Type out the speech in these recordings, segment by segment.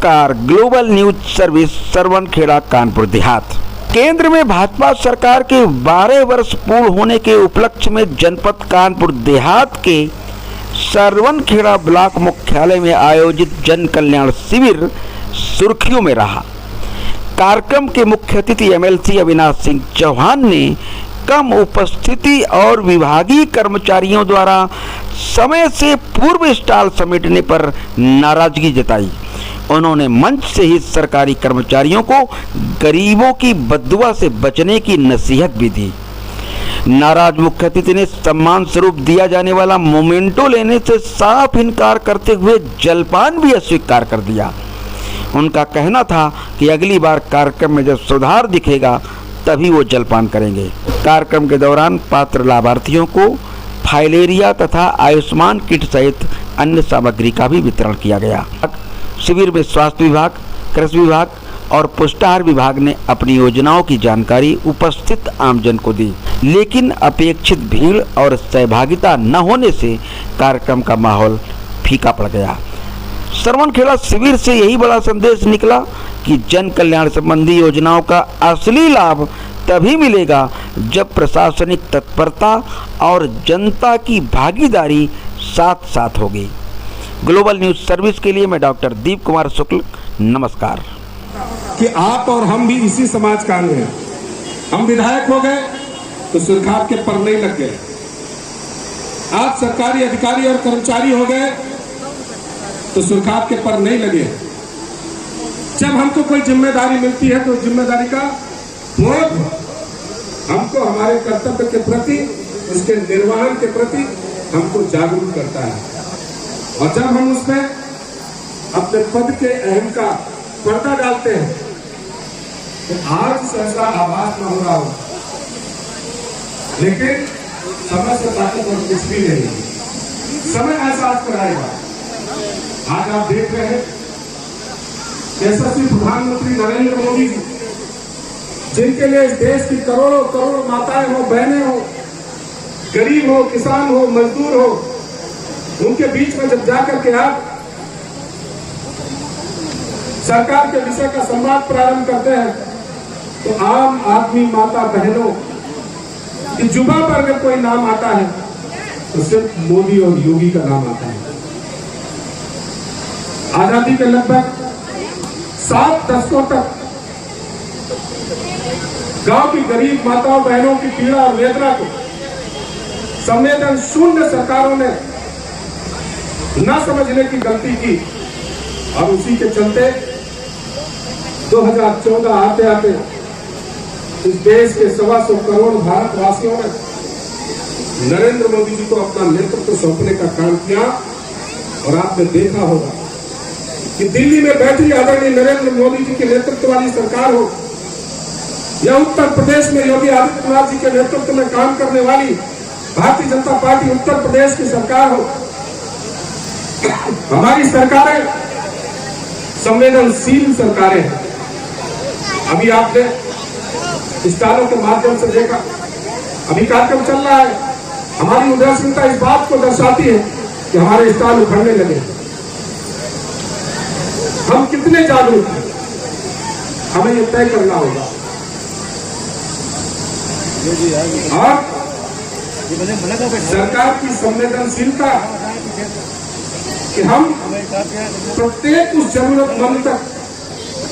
नमस्कार। Global news service Sarwankhera Kanpur Dehat. केंद्र में भाजपा सरकार के 12 वर्ष पूर्ण होने के उपलक्ष्य में जनपद कानपुर देहात के सरवनखेड़ा ब्लॉक मुख्यालय में आयोजित जन कल्याण शिविर सुर्खियों में रहा। कार्यक्रम के मुख्य अतिथि एमएलसी अविनाश सिंह चौहान ने कम उपस्थिति और विभागीय कर्मचारियों द्वारा समय से पूर्व स्टॉल समेटने पर नाराजगी जताई। उन्होंने मंच से ही सरकारी कर्मचारियों को गरीबों की बद्दुआ से बचने की नसीहत भी दी। नाराज मुख्य अतिथि ने सम्मान स्वरूप दिया जाने वाला मोमेंटो लेने से साफ इनकार करते हुए जलपान भी अस्वीकार कर दिया। उनका कहना था कि अगली बार कार्यक्रम में जब सुधार दिखेगा तभी वो जलपान करेंगे। कार्यक्रम के दौरान पात्र लाभार्थियों को फाइलेरिया तथा आयुष्मान किट सहित अन्य सामग्री का भी वितरण किया गया। शिविर में स्वास्थ्य विभाग, कृषि विभाग और पुष्टाहार विभाग ने अपनी योजनाओं की जानकारी उपस्थित आमजन को दी, लेकिन अपेक्षित भीड़ और सहभागिता न होने से कार्यक्रम का माहौल फीका पड़ गया। सरवनखेड़ा शिविर से यही बड़ा संदेश निकला कि जन कल्याण संबंधी योजनाओं का असली लाभ तभी मिलेगा जब प्रशासनिक तत्परता और जनता की भागीदारी साथ साथ होगी। ग्लोबल न्यूज सर्विस के लिए मैं डॉक्टर दीप कुमार शुक्ल, नमस्कार। कि आप और हम भी इसी समाज का अंग हैं। हम विधायक हो गए तो सुरखात के पर नहीं लग गए। आप सरकारी अधिकारी और कर्मचारी हो गए तो सुरखात के पर नहीं लगे। जब हमको कोई जिम्मेदारी मिलती है तो जिम्मेदारी का बोध हमको हमारे कर्तव्य के प्रति, उसके निर्वहन के प्रति हमको जागरूक करता है। और जब हम उसमें अपने पद के अहम का पर्दा डालते हैं तो आज सहसा आभास न हो रहा हो, लेकिन समय से ताकत और कुछ भी नहीं, समय एहसास कराएगा। आज आप देख रहे हैं यशस्वी प्रधानमंत्री नरेंद्र मोदी जी, जिनके लिए इस देश की करोड़ों करोड़ों माताएं हो, बहनें हो, गरीब हो, किसान हो, मजदूर हो, उनके बीच में जब जाकर के आप सरकार के विषय का संवाद प्रारंभ करते हैं तो आम आदमी, माता बहनों की जुबान पर अगर कोई नाम आता है तो सिर्फ मोदी और योगी का नाम आता है। आजादी के लगभग 7 दशकों तक गांव की गरीब माताओं बहनों की पीड़ा और वेदना को संवेदन शून्य सरकारों ने न समझने की गलती की और उसी के चलते 2014 आते आते इस देश के 125 करोड़ भारतवासियों ने नरेंद्र मोदी जी को अपना नेतृत्व सौंपने का काम किया। और आपने देखा होगा कि दिल्ली में बैठी आदरणीय नरेंद्र मोदी जी के नेतृत्व वाली सरकार हो या उत्तर प्रदेश में योगी आदित्यनाथ जी के नेतृत्व में काम करने वाली भारतीय जनता पार्टी उत्तर प्रदेश की सरकार हो, हमारी सरकारें संवेदनशील सरकारें हैं। अभी आपने स्टॉलों के माध्यम से देखा, अभी कार्यक्रम चल रहा है। हमारी उदासीनता इस बात को दर्शाती है कि हमारे स्टॉल उखड़ने लगे। हम कितने जागरूक हैं, हमें यह तय करना होगा। और सरकार की संवेदनशीलता कि हम प्रत्येक उस जरूरतमंद तक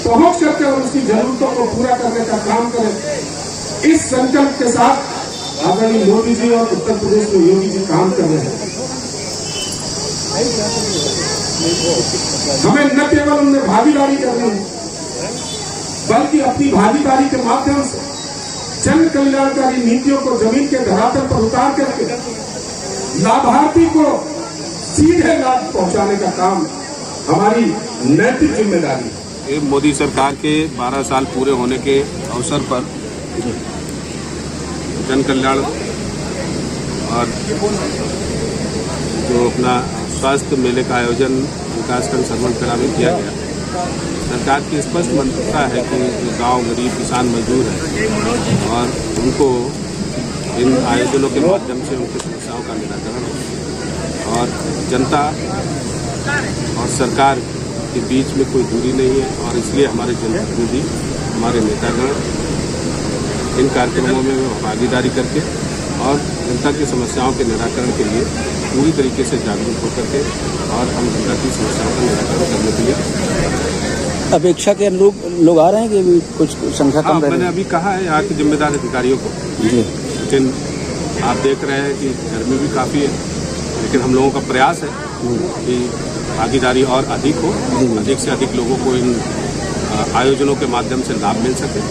पहुंच करके और उसकी जरूरतों को पूरा करने का काम करें। इस संकल्प के साथ आदरणीय मोदी जी और उत्तर प्रदेश में योगी जी काम कर रहे हैं। हमें न केवल उनमें भागीदारी करनी है, बल्कि अपनी भागीदारी के माध्यम से जन कल्याणकारी नीतियों को जमीन के धरातल पर उतार करके लाभार्थी को सीधे लाभ पहुंचाने का काम हमारी नैतिक जिम्मेदारी है। मोदी सरकार के 12 साल पूरे होने के अवसर पर जन कल्याण और जो अपना स्वास्थ्य मेले का आयोजन विकासखंड सरवनखेड़ा में किया गया। सरकार की स्पष्ट मंशा है कि गांव गरीब किसान मजदूर हैं और उनको इन आयोजनों के माध्यम से उनकी समस्याओं का निराकरण हो और जनता और सरकार के बीच में कोई दूरी नहीं है और इसलिए हमारे जनप्रतिनिधि, हमारे नेतागण इन कार्यक्रमों में भागीदारी करके और जनता की समस्याओं के निराकरण के लिए पूरी तरीके से जागरूक होकर के और हम जनता की समस्याओं का निराकरण करने के लिए अपेक्षा के अनुरूप लोग आ रहे हैं कि अभी कुछ संख्या कम रह रही मैंने है? अभी कहा है यहाँ के जिम्मेदार अधिकारियों को, जी लेकिन आप देख रहे हैं कि गर्मी भी काफ़ी है, लेकिन हम लोगों का प्रयास है कि भागीदारी और अधिक हो, अधिक से अधिक लोगों को इन आयोजनों के माध्यम से लाभ मिल सके।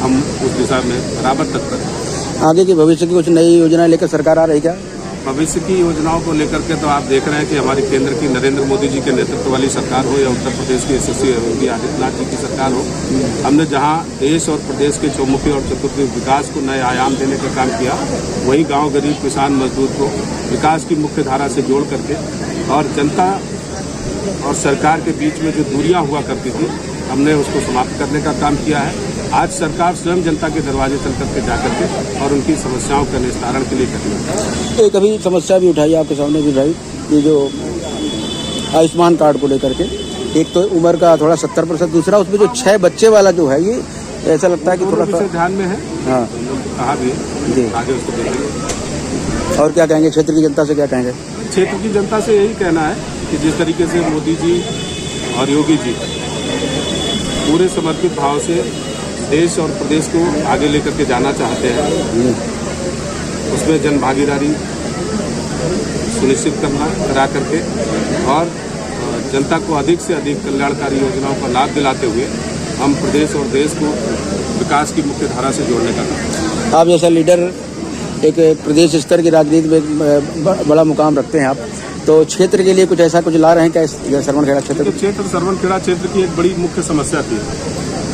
हम उस दिशा में बराबर तत्पर हैं। आगे की भविष्य की कुछ नई योजनाएं लेकर सरकार आ रही क्या? भविष्य की योजनाओं को लेकर के तो आप देख रहे हैं कि हमारी केंद्र की नरेंद्र मोदी जी के नेतृत्व वाली सरकार हो या उत्तर प्रदेश की यशस्वी योगी आदित्यनाथ जी की सरकार हो, हमने जहां देश और प्रदेश के चौमुखी और चतुर्मुखी विकास को नए आयाम देने का काम किया, वहीं गांव, गरीब, किसान, मजदूर को विकास की मुख्य धारा से जोड़ करके और जनता और सरकार के बीच में जो दूरियां हुआ करती थी, हमने उसको समाप्त करने का काम किया है। आज सरकार स्वयं जनता के दरवाजे चल करके जाकर के और उनकी समस्याओं का निस्तारण के लिए करनी। एक अभी समस्या भी उठाई, आपके सामने भी उठाई, ये जो आयुष्मान कार्ड को लेकर के, एक तो उम्र का थोड़ा 70%, दूसरा उसमें जो 6 बच्चे वाला जो है, ये ऐसा लगता है कि थोड़ा सा ध्यान में है। हाँ कहा भी है, जी। आगे उसको देखेंगे। और क्या कहेंगे, क्षेत्र की जनता से क्या कहेंगे? क्षेत्र की जनता से यही कहना है कि जिस तरीके से मोदी जी और योगी जी पूरे समर्पित भाव से देश और प्रदेश को आगे लेकर के जाना चाहते हैं, उसमें जन भागीदारी सुनिश्चित करा करके और जनता को अधिक से अधिक कल्याणकारी योजनाओं का लाभ दिलाते हुए हम प्रदेश और देश को विकास की मुख्य धारा से जोड़ने का काम। आप जैसा लीडर एक प्रदेश स्तर की राजनीति में एक बड़ा मुकाम रखते हैं आप, तो क्षेत्र के लिए कुछ ऐसा कुछ ला रहे हैं क्या? सरवनखेड़ा क्षेत्र सरवनखेड़ा क्षेत्र की एक बड़ी मुख्य समस्या थी।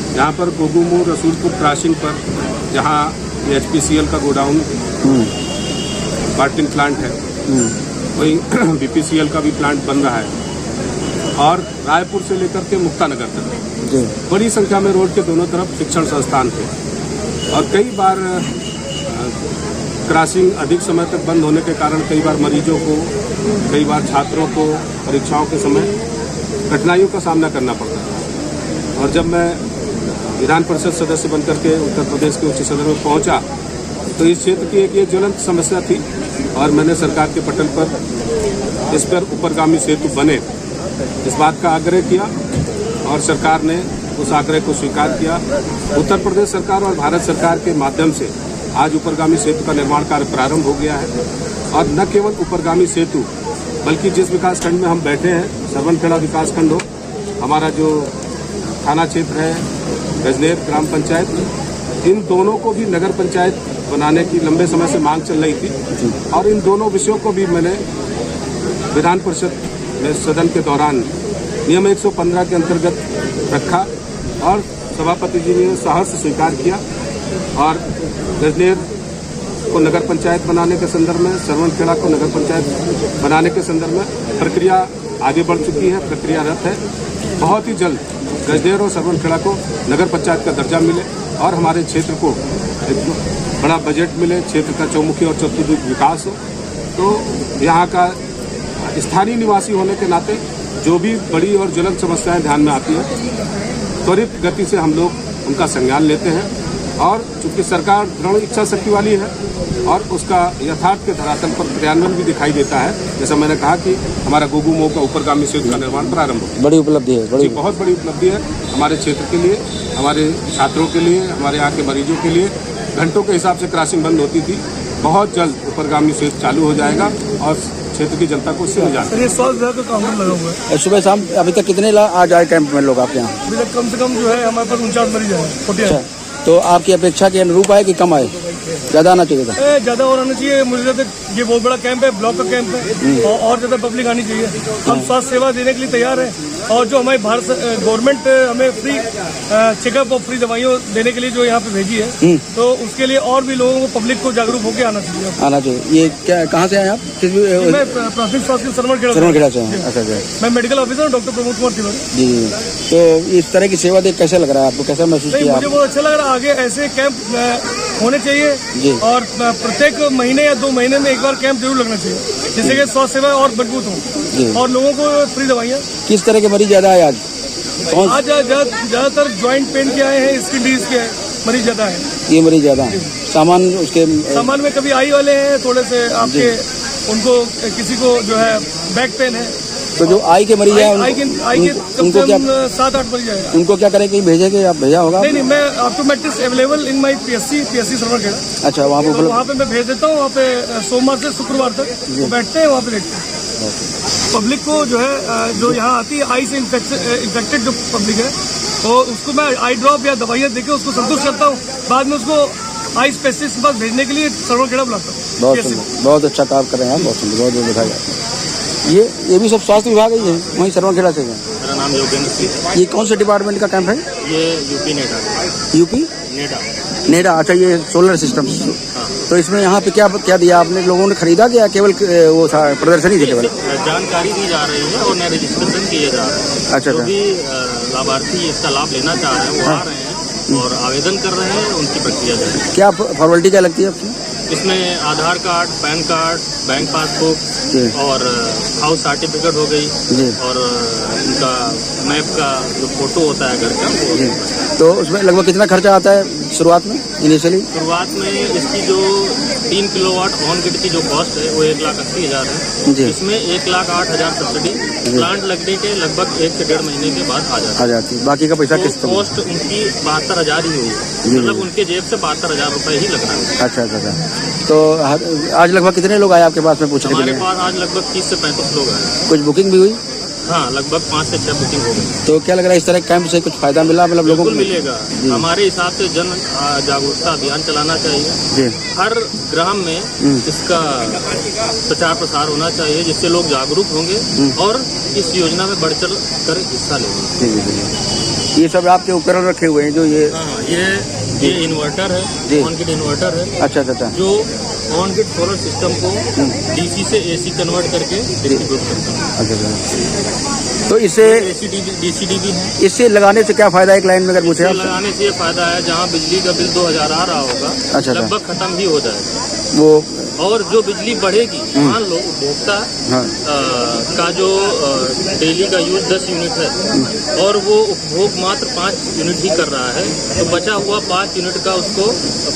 यहाँ पर गोगुमू रसूलपुर क्रॉसिंग पर जहाँ HPCL का गोडाउन बाल्टिंग प्लांट है, वहीं BPCL का भी प्लांट बन रहा है और रायपुर से लेकर के मुक्तानगर तक बड़ी संख्या में रोड के दोनों तरफ शिक्षण संस्थान थे और कई बार क्रॉसिंग अधिक समय तक बंद होने के कारण कई बार मरीजों को, कई बार छात्रों को परीक्षाओं के समय कठिनाइयों का सामना करना पड़ता था। और जब मैं विधान परिषद सदस्य बनकर के उत्तर प्रदेश के उच्च सदन में पहुंचा तो इस क्षेत्र की एक ये ज्वलंत समस्या थी और मैंने सरकार के पटल पर इस पर ऊपरगामी सेतु बने इस बात का आग्रह किया और सरकार ने उस आग्रह को स्वीकार किया। उत्तर प्रदेश सरकार और भारत सरकार के माध्यम से आज ऊपरगामी सेतु का निर्माण कार्य प्रारंभ हो गया है और न केवल ऊपरगामी सेतु बल्कि जिस विकास खंड में हम बैठे हैं, सरवनखेड़ा विकास खंड हो, हमारा जो थाना क्षेत्र है गजनेर ग्राम पंचायत, इन दोनों को भी नगर पंचायत बनाने की लंबे समय से मांग चल रही थी और इन दोनों विषयों को भी मैंने विधान परिषद में सदन के दौरान नियम 115 के अंतर्गत रखा और सभापति जी ने साहस से स्वीकार किया और गजनेर को नगर पंचायत बनाने के संदर्भ में, सरवनखेड़ा को नगर पंचायत बनाने के संदर्भ में प्रक्रिया आगे बढ़ चुकी है, प्रक्रियारत है। बहुत ही जल्द गजनेर और सरवनखेड़ा को नगर पंचायत का दर्जा मिले और हमारे क्षेत्र को एक बड़ा बजट मिले, क्षेत्र का चौमुखी और चतुर्मुखी विकास हो। तो यहाँ का स्थानीय निवासी होने के नाते जो भी बड़ी और ज्वलंत समस्याएं ध्यान में आती है, त्वरित गति से हम लोग उनका संज्ञान लेते हैं और चूंकि सरकार दृढ़ इच्छा शक्ति वाली है और उसका यथार्थ के धरातल पर क्रियान्वयन भी दिखाई देता है। जैसा मैंने कहा कि हमारा गोगुमो का ऊपरगामी सेतु का निर्माण प्रारंभ हो, बड़ी उपलब्धि है, बहुत बड़ी उपलब्धि है हमारे क्षेत्र के लिए, हमारे छात्रों के लिए, हमारे यहाँ के मरीजों के लिए। घंटों के हिसाब से क्रॉसिंग बंद होती थी, बहुत जल्द ऊपरगामी सेतु चालू हो जाएगा और क्षेत्र की जनता को इससे निजात। स्वास्थ्य विभाग का काउंटर लगा हुआ है। सुबह शाम अभी तक कितने आज आए कैंप में लोग आपके यहाँ? अभी तक कम से कम जो है हमारे पास 49 मरीज है। तो आपकी अपेक्षा के अनुरूप आए कि कम आए? ज्यादा आना चाहिए था? ज्यादा और आना चाहिए। मुझे तो ये बहुत बड़ा कैंप है, ब्लॉक का कैंप है और ज्यादा पब्लिक आनी चाहिए। हम स्वास्थ्य सेवा देने के लिए तैयार हैं और जो हमारी भारत गवर्नमेंट हमें फ्री चेकअप और फ्री दवाइयाँ देने के लिए जो यहाँ पे भेजी है, तो उसके लिए और भी लोगों को, पब्लिक को जागरूक होकर आना चाहिए। ये क्या, कहाँ से आए आप? मैं प्राथमिक स्वास्थ्य सरवनखेड़ा से हैं। अच्छा, मैं medical officer doctor Pramod Kumar Tiwari ji. तो इस तरह की सेवा देख कैसा लग रहा है आपको, कैसा महसूस किया? मुझे बहुत अच्छा लग रहा है। आगे ऐसे कैंप होने चाहिए और प्रत्येक महीने या 2 महीने में एक बार कैंप जरूर लगना चाहिए। जिससे कि स्वास्थ्य सेवा और मजबूत जी। हो और लोगों को फ्री दवाइयाँ। किस तरह के मरीज ज्यादा है आज? कौन आज ज्यादातर ज्वाइंट पेन के आए हैं, स्किन डिजीज के मरीज ज्यादा है। ये मरीज ज्यादा है? सामान उसके सामान में कभी आई वाले हैं थोड़े से आपके, उनको किसी को जो है बैक पेन है। तो जो आई के मरीज है आई के कम उनको से क्या कम 7-8 मरीज आएगा। उनको क्या करें, कहीं भेजेंगे? आप भेजा होगा? नहीं, मैं ऑप्टोमेट्रिक्स available in my PSC Sarwarkheda. अच्छा, वहाँ पे तो वहाँ पे मैं भेज देता हूँ। वहाँ पे सोमवार से शुक्रवार तक वो बैठते हैं, वहाँ पे देखते हैं पब्लिक को। जो है जो यहाँ आती है आई से इन्फेक्टेड जो पब्लिक है, तो उसको मैं आई ड्रॉप या दवाइयाँ देके उसको संतुष्ट करता हूँ। बाद में उसको आई स्पेशलिस्ट के पास भेजने के लिए सरवरखेड़ा बुलाता हूँ। बहुत सुंदर, बहुत अच्छा काम कर रहे हैं आप, बहुत सुंदर, बहुत दिखाया जाता है। ये भी सब स्वास्थ्य विभाग ही है, वहीं सरवरखेड़ा से है। मेरा नाम योगेंद्र सिंह। ये कौन से डिपार्टमेंट का कैंप है? ये UP NEDA. UP NEDA. NEDA, अच्छा, ये सोलर सिस्टम। तो इसमें यहाँ पे क्या क्या दिया आपने? लोगों ने खरीदा क्या? केवल वो था, प्रदर्शनी थी केवल? जानकारी दी जा रही है और नए रजिस्ट्रेशन किए जा रहे हैं। अच्छा, जो भी लाभार्थी इसका लाभ लेना चाह रहे हैं वो आ रहे हैं और आवेदन कर रहे हैं, उनकी प्रक्रिया जारी है। क्या फॉर्मेलिटी क्या लगती है आपकी? इसमें Aadhaar card, PAN card, bank passbook और हाउस सर्टिफिकेट हो गई और उनका मैप का जो फोटो होता है घर का वो। तो उसमें लगभग कितना खर्चा आता है शुरुआत में, इनिशियली? शुरुआत में इसकी जो 3 किलोवाट ऑन ग्रिड की जो कॉस्ट है वो 1,80,000 है। जी। इसमें 1,08,000 सब्सिडी प्लांट लगने के लगभग 1 से 1.5 महीने के बाद आ जाती है। बाकी का पैसा तो किस्त में? कॉस्ट उनकी 72,000 ही हुई है, मतलब उनके जेब से 72,000 रुपये ही लगना है। अच्छा अच्छा अच्छा। तो आज लगभग कितने लोग आए आपके पास में पूछने के हमारे लिए? पास आज लगभग 30 से 35 लोग आए। कुछ बुकिंग भी हुई? हाँ, लगभग 5 से 6 बुकिंग हो गई। तो क्या लग रहा है, इस तरह कैंप से कुछ फायदा मिला, मतलब लोगों को? बिल्कुल मिलेगा। हमारे हिसाब से जन जागरूकता अभियान चलाना चाहिए। जी। हर ग्राम में इसका प्रचार प्रसार होना चाहिए, जिससे लोग जागरूक होंगे और इस योजना में बढ़ चढ़ कर हिस्सा लेंगे। जी। ये सब आपके उपकरण रखे हुए हैं जो ये? हाँ, ये इन्वर्टर है, ऑन ग्रिड इन्वर्टर है। अच्छा अच्छा अच्छा। जो ऑन ग्रिड सोलर सिस्टम को डीसी से एसी कन्वर्ट करके डिस्ट्रीब्यूट करता है। अच्छा। तो इससे डीसी भी है। इससे लगाने से क्या फायदा है, एक लाइन में अगर पूछे आप? लगाने से ये फायदा है, जहाँ बिजली का बिल 2,000 आ रहा होगा, अच्छा, लगभग खत्म ही हो जाएगा वो। और जो बिजली बढ़ेगी, मान लो उपभोक्ता का जो डेली का यूज 10 यूनिट है और वो उपभोग मात्र 5 यूनिट ही कर रहा है, तो बचा हुआ 5 यूनिट का उसको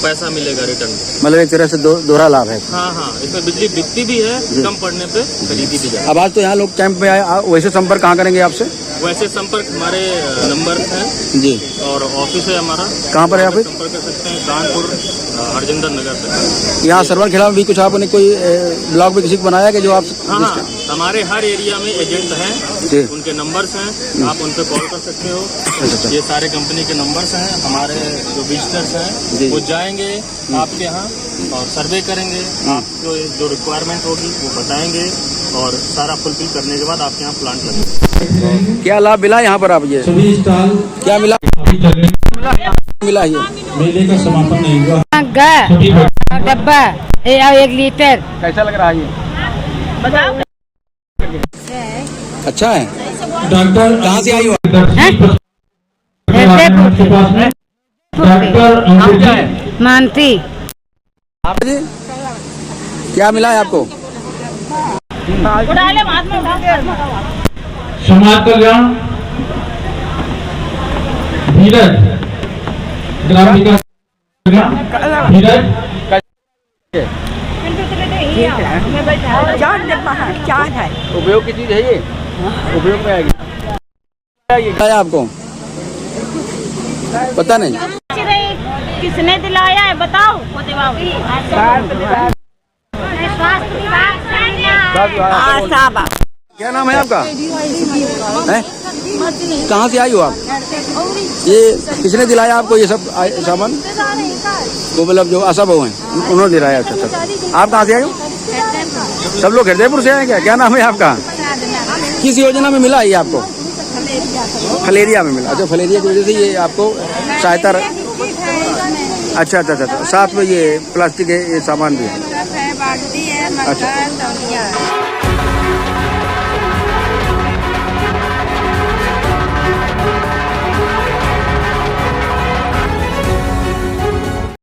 पैसा मिलेगा रिटर्न। मतलब एक तरह से दोहरा लाभ है। हाँ, इसमें बिजली बिकती भी है, कम पड़ने पे खरीदी भी जाए। अब आज तो यहाँ लोग कैंप में आए, वैसे संपर्क कहाँ करेंगे आपसे? वैसे संपर्क हमारे नंबर हैं जी और ऑफिस है हमारा। कहाँ पर है आप? संपर्क कर सकते हैं कानपुर हरजिंदर नगर से। यहाँ सरवरखेड़ा में भी कुछ आपने कोई ब्लॉग में किसी को बनाया कि जो आप? हाँ, हमारे हर एरिया में एजेंट हैं, उनके नंबर्स हैं, आप उन पर कॉल कर सकते हो। ये सारे कंपनी के नंबर्स हैं। हमारे जो विजिटर्स हैं वो जाएंगे आपके यहाँ और सर्वे करेंगे, आपको जो रिक्वायरमेंट होगी वो बताएंगे और सारा फुलफिल करने के बाद आपके यहाँ प्लांट लगेगा। क्या लाभ मिला यहाँ पर? आप ये सभी स्टॉल क्या मिला मिला ये मेले का समापन नहीं हुआ। डब्बा 1 लीटर। कैसा लग रहा है ये? बताओ। अच्छा है। डॉक्टर कहाँ से आई हो? मानती। आप जी क्या मिला है आपको? समाज कल्याण धीरज ग्राम विकास धीरज उपयोग की चीज है ये, उपयोग में आएगी। क्या है आपको पता नहीं? किसने दिलाया है बताओ? क्या नाम है आपका? कहाँ से आई हो आप? ये किसने दिलाया आपको ये सब सामान? वो मतलब जो आशा बहू हैं उन्होंने दिलाया। अच्छा अच्छा। आप कहाँ से आए हो? सब लोग हृदयपुर से आए क्या? क्या नाम है आपका? किस योजना में मिला ये आपको? फलेरिया में मिला। अच्छा, फलेरिया की वजह से ये आपको सहायता। अच्छा अच्छा अच्छा। साथ में ये प्लास्टिक के ये सामान भी है। अच्छा।